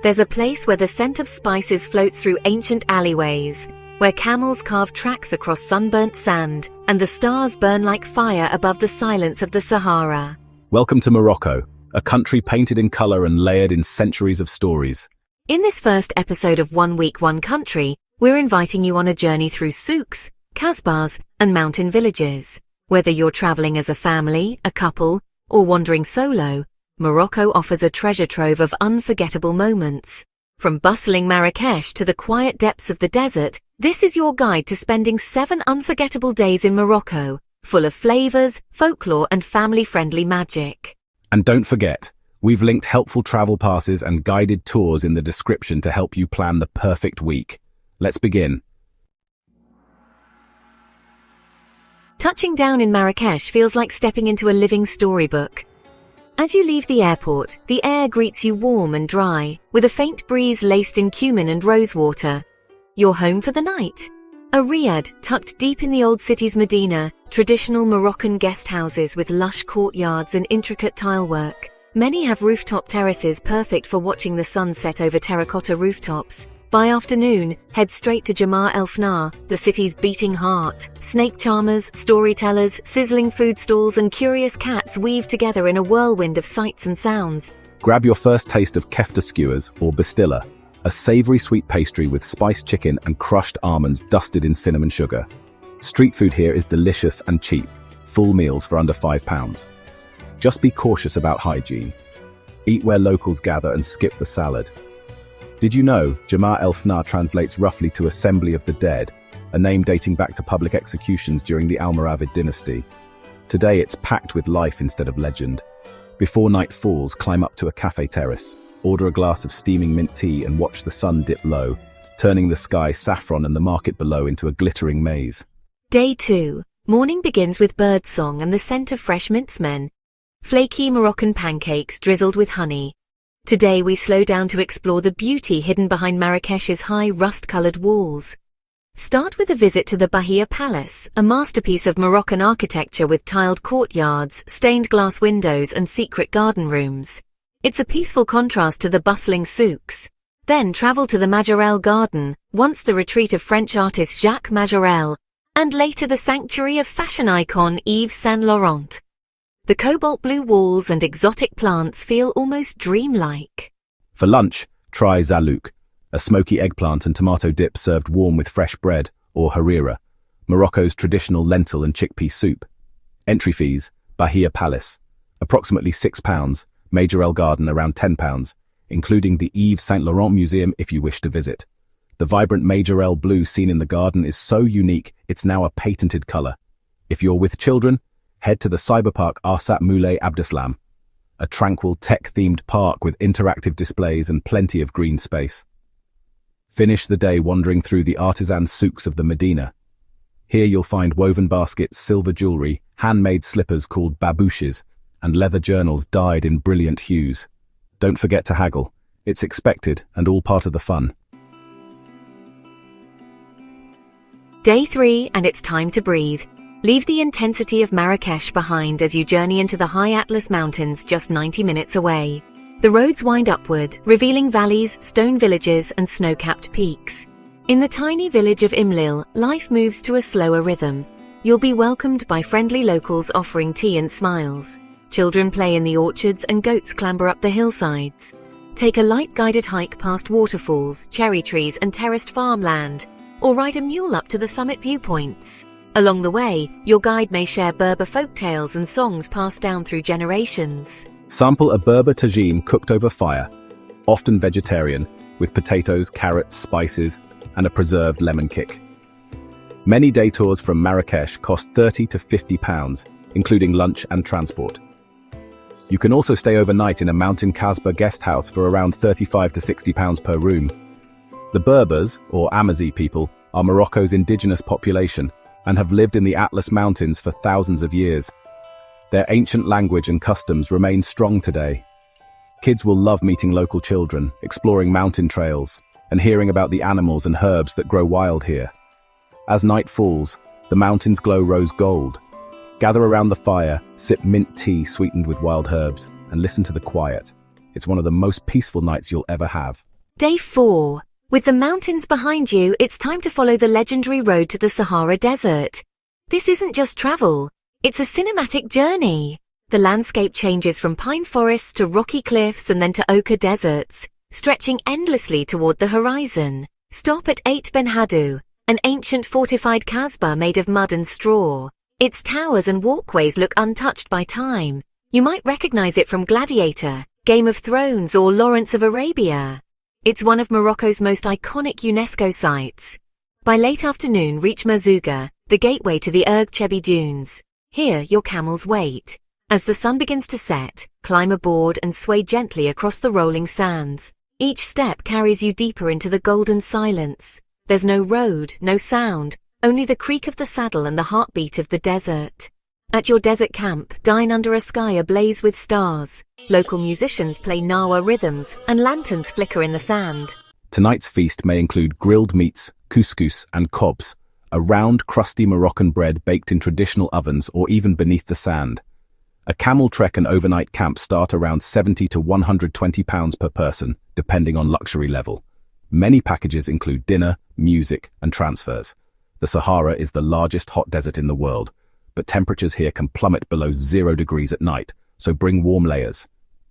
There's a place where the scent of spices floats through ancient alleyways, where camels carve tracks across sunburnt sand, and the stars burn like fire above the silence of the Sahara. Welcome to Morocco, a country painted in color and layered in centuries of stories. In this first episode of 1 Week, 1 Country, we're inviting you on a journey through souks, kasbahs, and mountain villages. Whether you're traveling as a family, a couple, or wandering solo, Morocco offers a treasure trove of unforgettable moments. From bustling Marrakesh to the quiet depths of the desert, this is your guide to spending 7 unforgettable days in Morocco, full of flavors, folklore, and family-friendly magic. And don't forget, we've linked helpful travel passes and guided tours in the description to help you plan the perfect week. Let's begin. Touching down in Marrakesh feels like stepping into a living storybook. As you leave the airport, the air greets you warm and dry, with a faint breeze laced in cumin and rosewater. You're home for the night. A riad tucked deep in the old city's Medina, traditional Moroccan guest houses with lush courtyards and intricate tilework. Many have rooftop terraces perfect for watching the sun set over terracotta rooftops. By afternoon, head straight to Jemaa El Fna, the city's beating heart. Snake charmers, storytellers, sizzling food stalls, and curious cats weave together in a whirlwind of sights and sounds. Grab your first taste of kefta skewers, or bastilla, a savory sweet pastry with spiced chicken and crushed almonds dusted in cinnamon sugar. Street food here is delicious and cheap, full meals for under £5. Just be cautious about hygiene. Eat where locals gather and skip the salad. Did you know Jemaa El Fna translates roughly to Assembly of the Dead, a name dating back to public executions during the Almoravid dynasty? Today it's packed with life instead of legend. Before night falls, climb up to a cafe terrace, order a glass of steaming mint tea and watch the sun dip low, turning the sky saffron and the market below into a glittering maze. Day 2. Morning begins with birdsong and the scent of fresh mincemen. Flaky Moroccan pancakes drizzled with honey. Today we slow down to explore the beauty hidden behind Marrakesh's high rust-colored walls. Start with a visit to the Bahia Palace, a masterpiece of Moroccan architecture with tiled courtyards, stained glass windows, and secret garden rooms. It's a peaceful contrast to the bustling souks. Then travel to the Majorelle Garden, once the retreat of French artist Jacques Majorelle, and later the sanctuary of fashion icon Yves Saint Laurent. The cobalt blue walls and exotic plants feel almost dreamlike. For lunch, try zalouk, a smoky eggplant and tomato dip served warm with fresh bread, or harira, Morocco's traditional lentil and chickpea soup. Entry fees, Bahia Palace, approximately £6, Majorelle Garden around £10, including the Yves Saint Laurent Museum if you wish to visit. The vibrant Majorelle blue seen in the garden is so unique it's now a patented color. If you're with children, head to the cyberpark Arsat Moulay Abdeslam, a tranquil tech-themed park with interactive displays and plenty of green space. Finish the day wandering through the artisan souks of the Medina. Here you'll find woven baskets, silver jewelry, handmade slippers called babouches, and leather journals dyed in brilliant hues. Don't forget to haggle. It's expected and all part of the fun. Day 3, and it's time to breathe. Leave the intensity of Marrakesh behind as you journey into the high Atlas Mountains just 90 minutes away. The roads wind upward, revealing valleys, stone villages, and snow-capped peaks. In the tiny village of Imlil, life moves to a slower rhythm. You'll be welcomed by friendly locals offering tea and smiles. Children play in the orchards and goats clamber up the hillsides. Take a light guided hike past waterfalls, cherry trees, and terraced farmland, or ride a mule up to the summit viewpoints. Along the way, your guide may share Berber folktales and songs passed down through generations. Sample a Berber tagine cooked over fire, often vegetarian, with potatoes, carrots, spices, and a preserved lemon kick. Many day tours from Marrakesh cost £30 to £50, including lunch and transport. You can also stay overnight in a mountain kasbah guest house for around £35 to £60 per room. The Berbers, or Amazi people, are Morocco's indigenous population and have lived in the Atlas Mountains for thousands of years. Their ancient language and customs remain strong today. Kids will love meeting local children, exploring mountain trails, and hearing about the animals and herbs that grow wild here. As night falls, the mountains glow rose gold. Gather around the fire, sip mint tea sweetened with wild herbs, and listen to the quiet. It's one of the most peaceful nights you'll ever have. Day 4. With the mountains behind you, it's time to follow the legendary road to the Sahara Desert. This isn't just travel, it's a cinematic journey. The landscape changes from pine forests to rocky cliffs and then to ochre deserts, stretching endlessly toward the horizon. Stop at Ait Ben Haddou, an ancient fortified kasbah made of mud and straw. Its towers and walkways look untouched by time. You might recognize it from Gladiator, Game of Thrones, or Lawrence of Arabia. It's one of Morocco's most iconic UNESCO sites. By late afternoon, reach Merzouga, the gateway to the Erg Chebi Dunes. Here, your camels wait. As the sun begins to set, climb aboard and sway gently across the rolling sands. Each step carries you deeper into the golden silence. There's no road, no sound, only the creak of the saddle and the heartbeat of the desert. At your desert camp, dine under a sky ablaze with stars. Local musicians play Nawa rhythms and lanterns flicker in the sand. Tonight's feast may include grilled meats, couscous, and kobs, a round, crusty Moroccan bread baked in traditional ovens or even beneath the sand. A camel trek and overnight camp start around £70 to £120 per person, depending on luxury level. Many packages include dinner, music, and transfers. The Sahara is the largest hot desert in the world, but temperatures here can plummet below 0 degrees at night, so bring warm layers.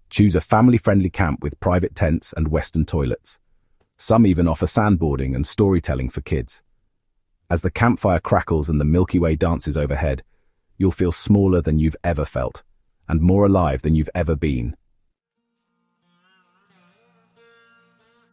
Choose a family-friendly camp with private tents and Western toilets. Some even offer sandboarding and storytelling for kids. As the campfire crackles and the Milky Way dances overhead, you'll feel smaller than you've ever felt, and more alive than you've ever been.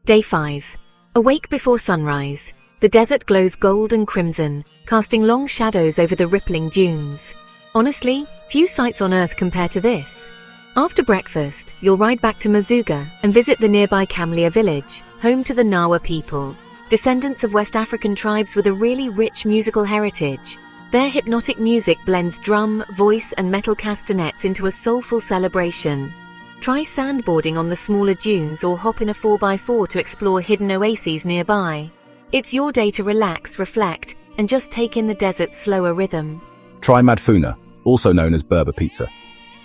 Day 5. Awake before sunrise. The desert glows gold and crimson, casting long shadows over the rippling dunes. Honestly, few sights on Earth compare to this. After breakfast, you'll ride back to Merzouga and visit the nearby Kamlia village, home to the Nawa people, descendants of West African tribes with a really rich musical heritage. Their hypnotic music blends drum, voice, and metal castanets into a soulful celebration. Try sandboarding on the smaller dunes or hop in a 4x4 to explore hidden oases nearby. It's your day to relax, reflect, and just take in the desert's slower rhythm. Try madfouna, also known as Berber pizza.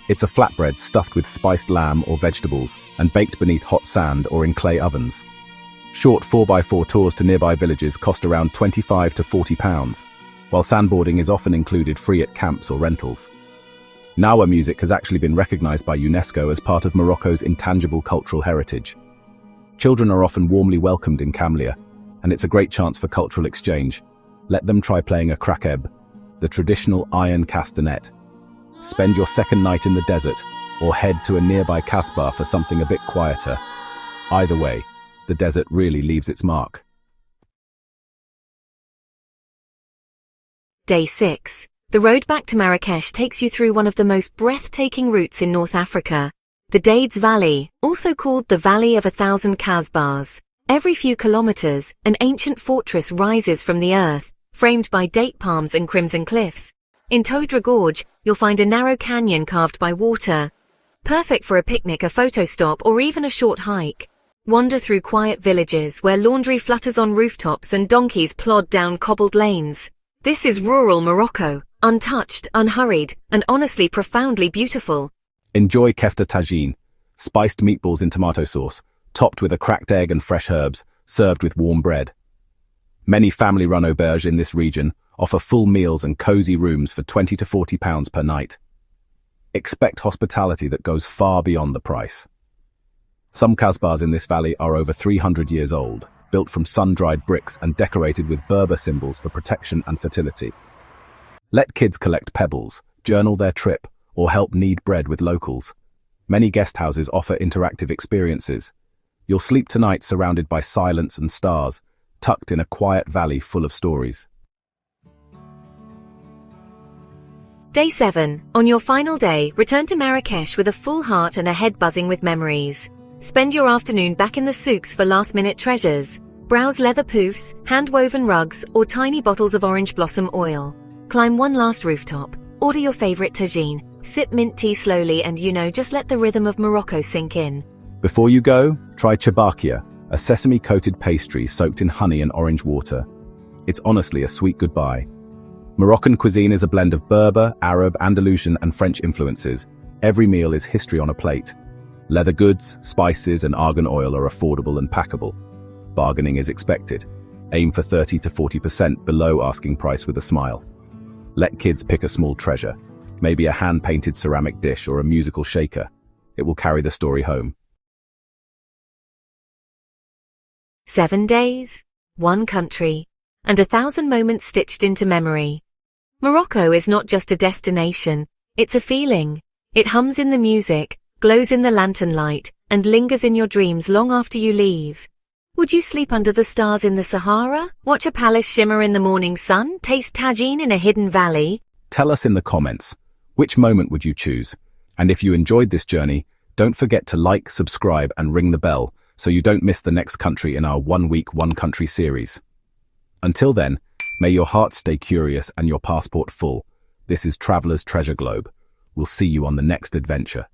It's a flatbread stuffed with spiced lamb or vegetables and baked beneath hot sand or in clay ovens. Short 4x4 tours to nearby villages cost around £25 to £40, while sandboarding is often included free at camps or rentals. Nawa music has actually been recognized by UNESCO as part of Morocco's intangible cultural heritage. Children are often warmly welcomed in Kamlia, and it's a great chance for cultural exchange. Let them try playing a krakeb, the traditional iron castanet. Spend your second night in the desert, or head to a nearby kasbah for something a bit quieter. Either way, the desert really leaves its mark. Day 6. The road back to Marrakesh takes you through one of the most breathtaking routes in North Africa, the Dades Valley, also called the Valley of 1,000 Kasbahs. Every few kilometers, an ancient fortress rises from the earth, framed by date palms and crimson cliffs. In Todra Gorge, you'll find a narrow canyon carved by water, perfect for a picnic, a photo stop, or even a short hike. Wander through quiet villages where laundry flutters on rooftops and donkeys plod down cobbled lanes. This is rural Morocco, untouched, unhurried, and honestly profoundly beautiful. Enjoy kefta tagine, spiced meatballs in tomato sauce, topped with a cracked egg and fresh herbs, served with warm bread. Many family-run auberges in this region offer full meals and cozy rooms for £20 to £40 per night. Expect hospitality that goes far beyond the price. Some kasbahs in this valley are over 300 years old, built from sun-dried bricks and decorated with Berber symbols for protection and fertility. Let kids collect pebbles, journal their trip, or help knead bread with locals. Many guest houses offer interactive experiences. You'll sleep tonight surrounded by silence and stars, tucked in a quiet valley full of stories. Day 7. On your final day, return to Marrakesh with a full heart and a head buzzing with memories. Spend your afternoon back in the souks for last-minute treasures. Browse leather poufs, hand-woven rugs, or tiny bottles of orange blossom oil. Climb one last rooftop, order your favorite tagine, sip mint tea slowly, and just let the rhythm of Morocco sink in. Before you go, try chabakia, a sesame-coated pastry soaked in honey and orange water. It's honestly a sweet goodbye. Moroccan cuisine is a blend of Berber, Arab, Andalusian, and French influences. Every meal is history on a plate. Leather goods, spices, and argan oil are affordable and packable. Bargaining is expected. Aim for 30 to 40% below asking price with a smile. Let kids pick a small treasure, maybe a hand-painted ceramic dish or a musical shaker. It will carry the story home. 7 days, 1 country, and 1,000 moments stitched into memory. Morocco is not just a destination, it's a feeling. It hums in the music, glows in the lantern light, and lingers in your dreams long after you leave. Would you sleep under the stars in the Sahara? Watch a palace shimmer in the morning sun? Taste tagine in a hidden valley? Tell us in the comments, which moment would you choose? And if you enjoyed this journey, don't forget to like, subscribe, and ring the bell so you don't miss the next country in our 1 week, 1 country series. Until then, may your heart stay curious and your passport full. This is Traveler's Treasure Globe. We'll see you on the next adventure.